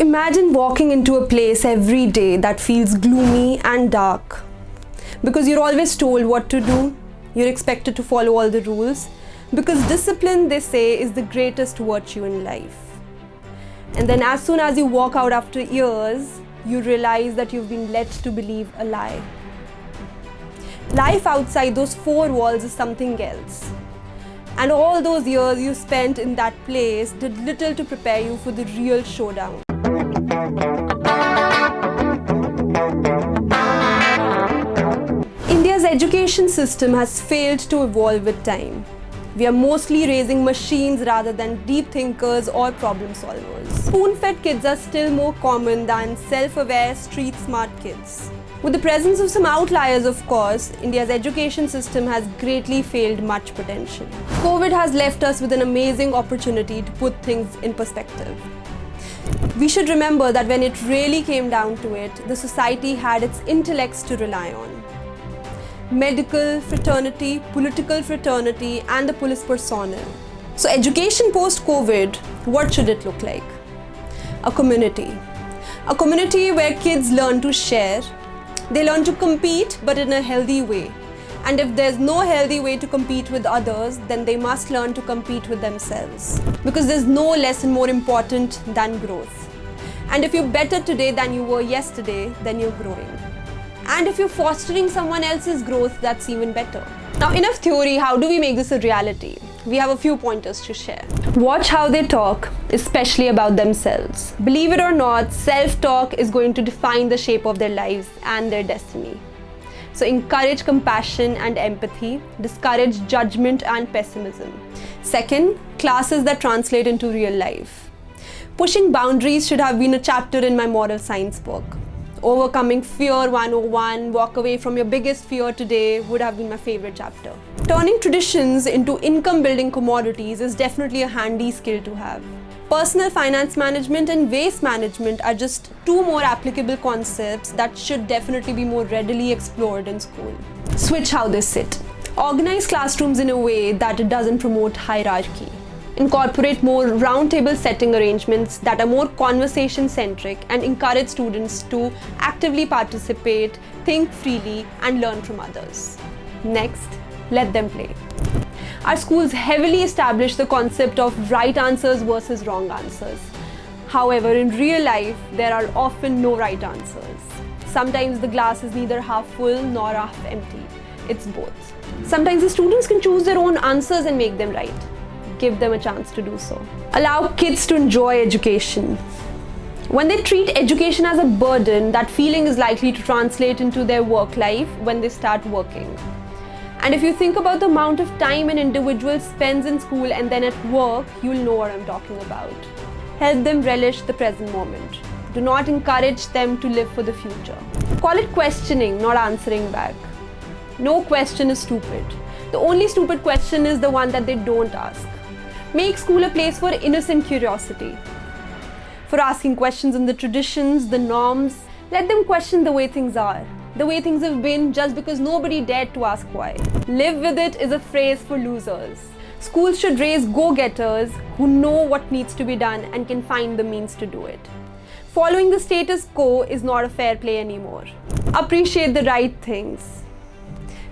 Imagine walking into a place every day that feels gloomy and dark because you're always told what to do, you're expected to follow all the rules because discipline, they say, is the greatest virtue in life. And then as soon as you walk out after years, you realize that you've been led to believe a lie. Life outside those four walls is something else. And all those years you spent in that place did little to prepare you for the real showdown. India's education system has failed to evolve with time. We are mostly raising machines rather than deep thinkers or problem solvers. Spoon-fed kids are still more common than self-aware, street-smart kids. With the presence of some outliers, of course, India's education system has greatly failed much potential. COVID has left us with an amazing opportunity to put things in perspective. We should remember that when it really came down to it, the society had its intellects to rely on. Medical fraternity, political fraternity, and the police personnel. So education post-COVID, what should it look like? A community. A community where kids learn to share. They learn to compete, but in a healthy way. And if there's no healthy way to compete with others, then they must learn to compete with themselves. Because there's no lesson more important than growth. And if you're better today than you were yesterday, then you're growing. And if you're fostering someone else's growth, that's even better. Now, enough theory, how do we make this a reality? We have a few pointers to share. Watch how they talk, especially about themselves. Believe it or not, self-talk is going to define the shape of their lives and their destiny. So encourage compassion and empathy, discourage judgment and pessimism. Second, classes that translate into real life. Pushing boundaries should have been a chapter in my moral science book. Overcoming Fear 101, Walk Away from Your Biggest Fear Today would have been my favorite chapter. Turning traditions into income-building commodities is definitely a handy skill to have. Personal finance management and waste management are just two more applicable concepts that should definitely be more readily explored in school. Switch how they sit. Organize classrooms in a way that it doesn't promote hierarchy. Incorporate more roundtable setting arrangements that are more conversation-centric and encourage students to actively participate, think freely, and learn from others. Next, let them play. Our schools heavily establish the concept of right answers versus wrong answers. However, in real life, there are often no right answers. Sometimes the glass is neither half full nor half empty. It's both. Sometimes the students can choose their own answers and make them right. Give them a chance to do so. Allow kids to enjoy education. When they treat education as a burden, that feeling is likely to translate into their work life when they start working. And if you think about the amount of time an individual spends in school and then at work, you'll know what I'm talking about. Help them relish the present moment. Do not encourage them to live for the future. Call it questioning, not answering back. No question is stupid. The only stupid question is the one that they don't ask. Make school a place for innocent curiosity, for asking questions on the traditions, the norms. Let them question the way things are, the way things have been, just because nobody dared to ask why. Live with it is a phrase for losers. Schools should raise go-getters who know what needs to be done and can find the means to do it. Following the status quo is not a fair play anymore. Appreciate the right things.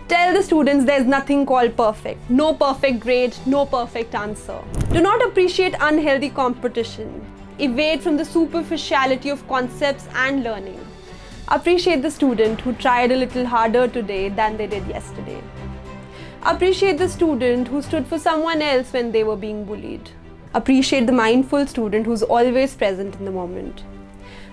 Tell the students there's nothing called perfect. No perfect grade, no perfect answer. Do not appreciate unhealthy competition. Evade from the superficiality of concepts and learning. Appreciate the student who tried a little harder today than they did yesterday. Appreciate the student who stood for someone else when they were being bullied. Appreciate the mindful student who's always present in the moment.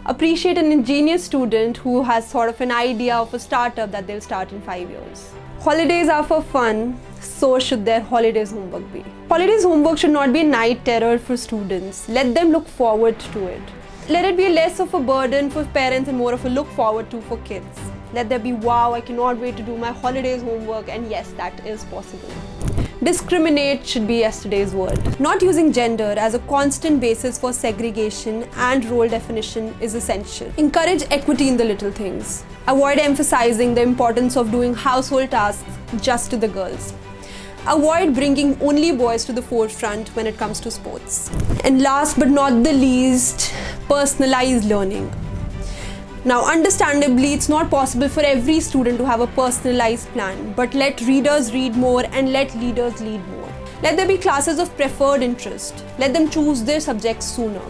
Appreciate an ingenious student who has sort of an idea of a startup that they'll start in 5 years. Holidays are for fun, so should their holidays homework be. Holidays homework should not be a night terror for students. Let them look forward to it. Let it be less of a burden for parents and more of a look forward to for kids. Let there be, wow, I cannot wait to do my holidays homework, and yes, that is possible. Discriminate should be yesterday's word. Not using gender as a constant basis for segregation and role definition is essential. Encourage equity in the little things. Avoid emphasizing the importance of doing household tasks just to the girls. Avoid bringing only boys to the forefront when it comes to sports. And last but not the least, personalized learning. Now, understandably, it's not possible for every student to have a personalized plan, but let readers read more and let leaders lead more. Let there be classes of preferred interest. Let them choose their subjects sooner.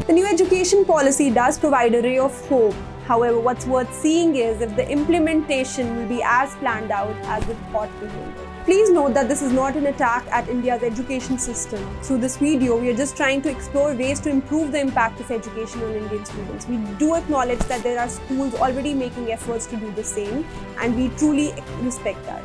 The new education policy does provide a ray of hope. However, what's worth seeing is if the implementation will be as planned out as it ought to be. Please note that this is not an attack at India's education system. Through this video, we are just trying to explore ways to improve the impact of education on Indian students. We do acknowledge that there are schools already making efforts to do the same, and we truly respect that.